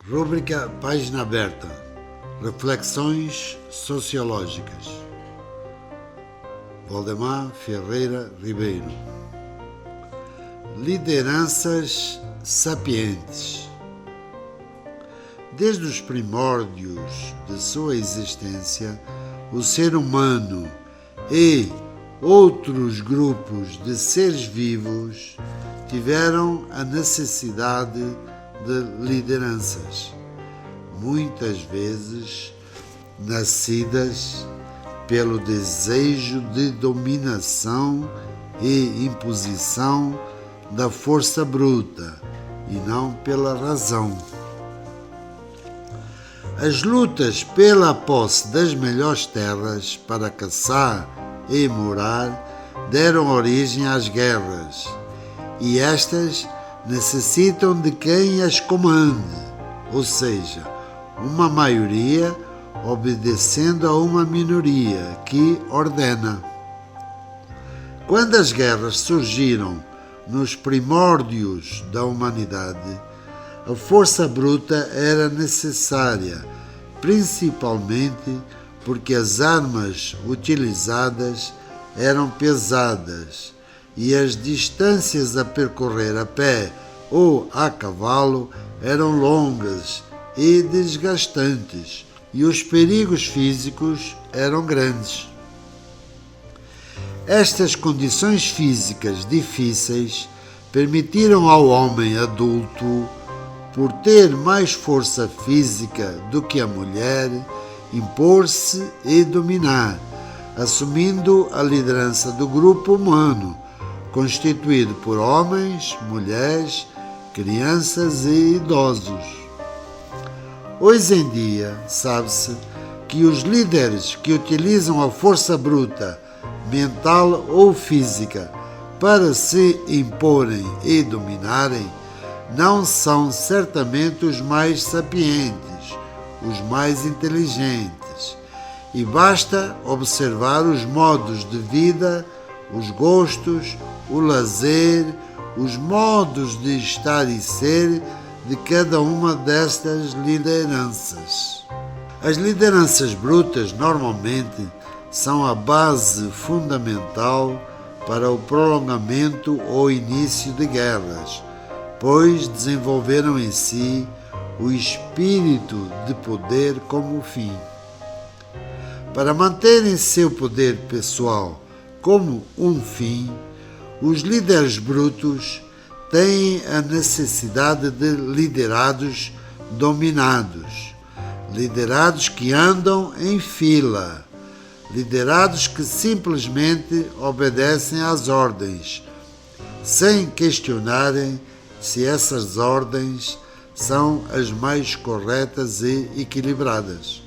Rúbrica Página Aberta. Reflexões sociológicas. Valdemar Ferreira Ribeiro. Lideranças sapientes. Desde os primórdios de sua existência, o ser humano e outros grupos de seres vivos tiveram a necessidade de lideranças, muitas vezes nascidas pelo desejo de dominação e imposição da força bruta e não pela razão. As lutas pela posse das melhores terras para caçar e morar deram origem às guerras, e estas necessitam de quem as comande, ou seja, uma maioria obedecendo a uma minoria que ordena. Quando as guerras surgiram nos primórdios da humanidade, a força bruta era necessária, principalmente porque as armas utilizadas eram pesadas e as distâncias a percorrer a pé ou a cavalo eram longas e desgastantes, e os perigos físicos eram grandes. Estas condições físicas difíceis permitiram ao homem adulto, por ter mais força física do que a mulher, impor-se e dominar, assumindo a liderança do grupo humano, constituído por homens, mulheres, crianças e idosos. Hoje em dia, sabe-se que os líderes que utilizam a força bruta, mental ou física, para se imporem e dominarem, não são certamente os mais sapientes, os mais inteligentes, e basta observar os modos de vida, os gostos, o lazer, os modos de estar e ser de cada uma destas lideranças. As lideranças brutas normalmente são a base fundamental para o prolongamento ou início de guerras, pois desenvolveram em si o espírito de poder como fim. Para manterem seu poder pessoal como um fim, os líderes brutos têm a necessidade de liderados dominados, liderados que andam em fila, liderados que simplesmente obedecem às ordens, sem questionarem se essas ordens são as mais corretas e equilibradas.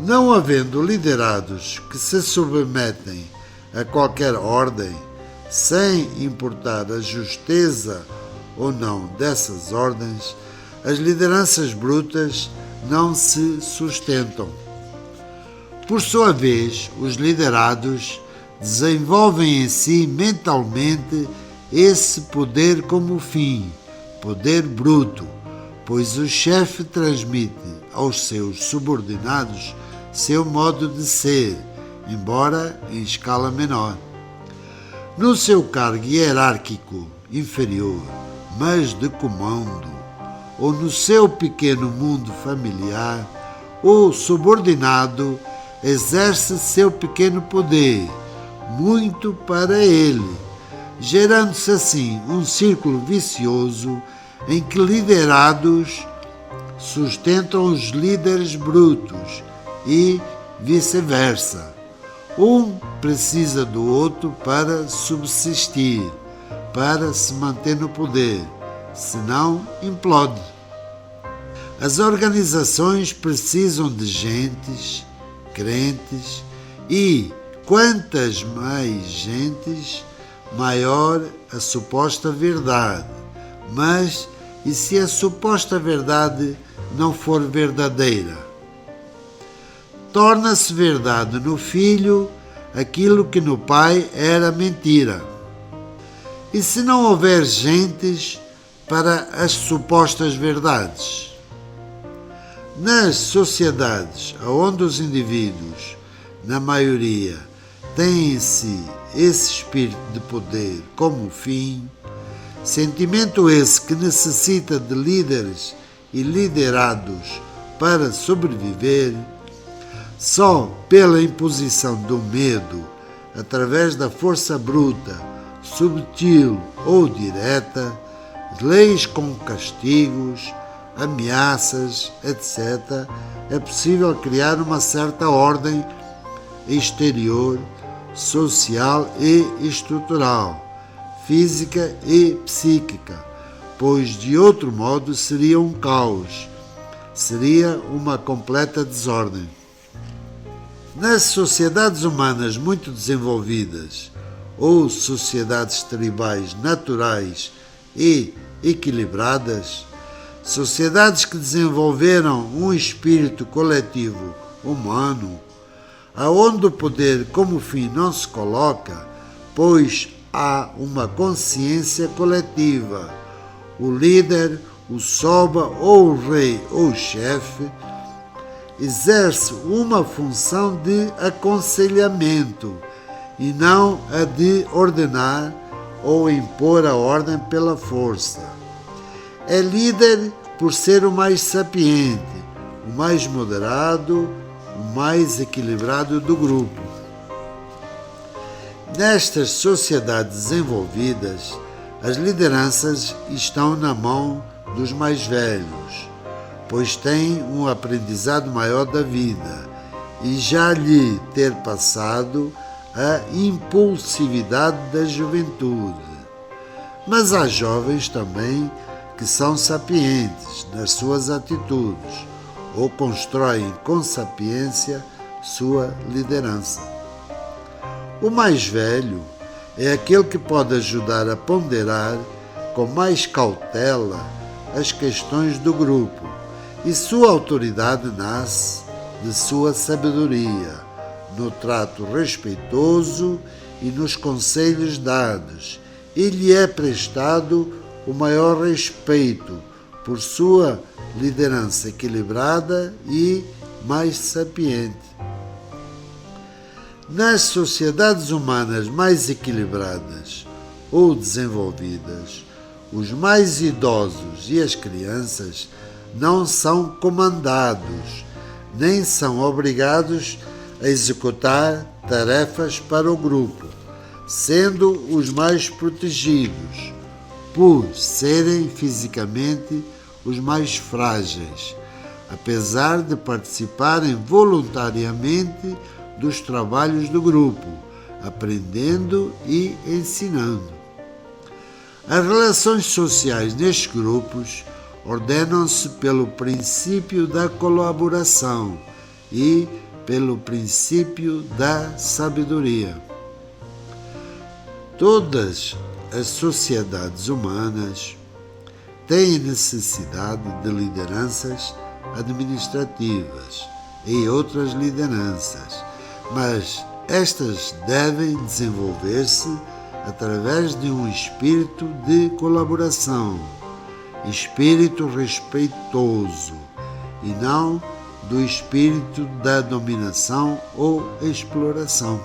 Não havendo liderados que se submetem a qualquer ordem, sem importar a justeza ou não dessas ordens, as lideranças brutas não se sustentam. Por sua vez, os liderados desenvolvem em si mentalmente esse poder como fim, poder bruto, pois o chefe transmite aos seus subordinados seu modo de ser, embora em escala menor. No seu cargo hierárquico inferior, mas de comando, ou no seu pequeno mundo familiar, o subordinado exerce seu pequeno poder, muito para ele, gerando-se assim um círculo vicioso em que liderados sustentam os líderes brutos e vice-versa. Um precisa do outro para subsistir, para se manter no poder, senão implode. As organizações precisam de gentes, crentes, e quantas mais gentes, maior a suposta verdade. Mas e se a suposta verdade não for verdadeira? Torna-se verdade no filho aquilo que no pai era mentira. E se não houver gentes para as supostas verdades? Nas sociedades onde os indivíduos, na maioria, têm em si esse espírito de poder como fim, sentimento esse que necessita de líderes e liderados para sobreviver, só pela imposição do medo, através da força bruta, subtil ou direta, leis com castigos, ameaças, etc., é possível criar uma certa ordem exterior, social e estrutural, física e psíquica, pois de outro modo seria um caos, seria uma completa desordem. Nas sociedades humanas muito desenvolvidas, ou sociedades tribais naturais e equilibradas, sociedades que desenvolveram um espírito coletivo humano, aonde o poder como fim não se coloca, pois há uma consciência coletiva. O líder, o soba ou o rei ou o chefe exerce uma função de aconselhamento e não a de ordenar ou impor a ordem pela força. É líder por ser o mais sapiente, o mais moderado, o mais equilibrado do grupo. Nestas sociedades desenvolvidas, as lideranças estão na mão dos mais velhos, pois têm um aprendizado maior da vida e já lhe ter passado a impulsividade da juventude. Mas há jovens também que são sapientes nas suas atitudes ou constroem com sapiência sua liderança. O mais velho é aquele que pode ajudar a ponderar com mais cautela as questões do grupo, e sua autoridade nasce de sua sabedoria, no trato respeitoso e nos conselhos dados, e lhe é prestado o maior respeito por sua liderança equilibrada e mais sapiente. Nas sociedades humanas mais equilibradas ou desenvolvidas, os mais idosos e as crianças não são comandados, nem são obrigados a executar tarefas para o grupo, sendo os mais protegidos, por serem fisicamente os mais frágeis, apesar de participarem voluntariamente dos trabalhos do grupo, aprendendo e ensinando. As relações sociais nestes grupos ordenam-se pelo princípio da colaboração e pelo princípio da sabedoria. Todas as sociedades humanas têm necessidade de lideranças administrativas e outras lideranças, mas estas devem desenvolver-se através de um espírito de colaboração, espírito respeitoso, e não do espírito da dominação ou exploração.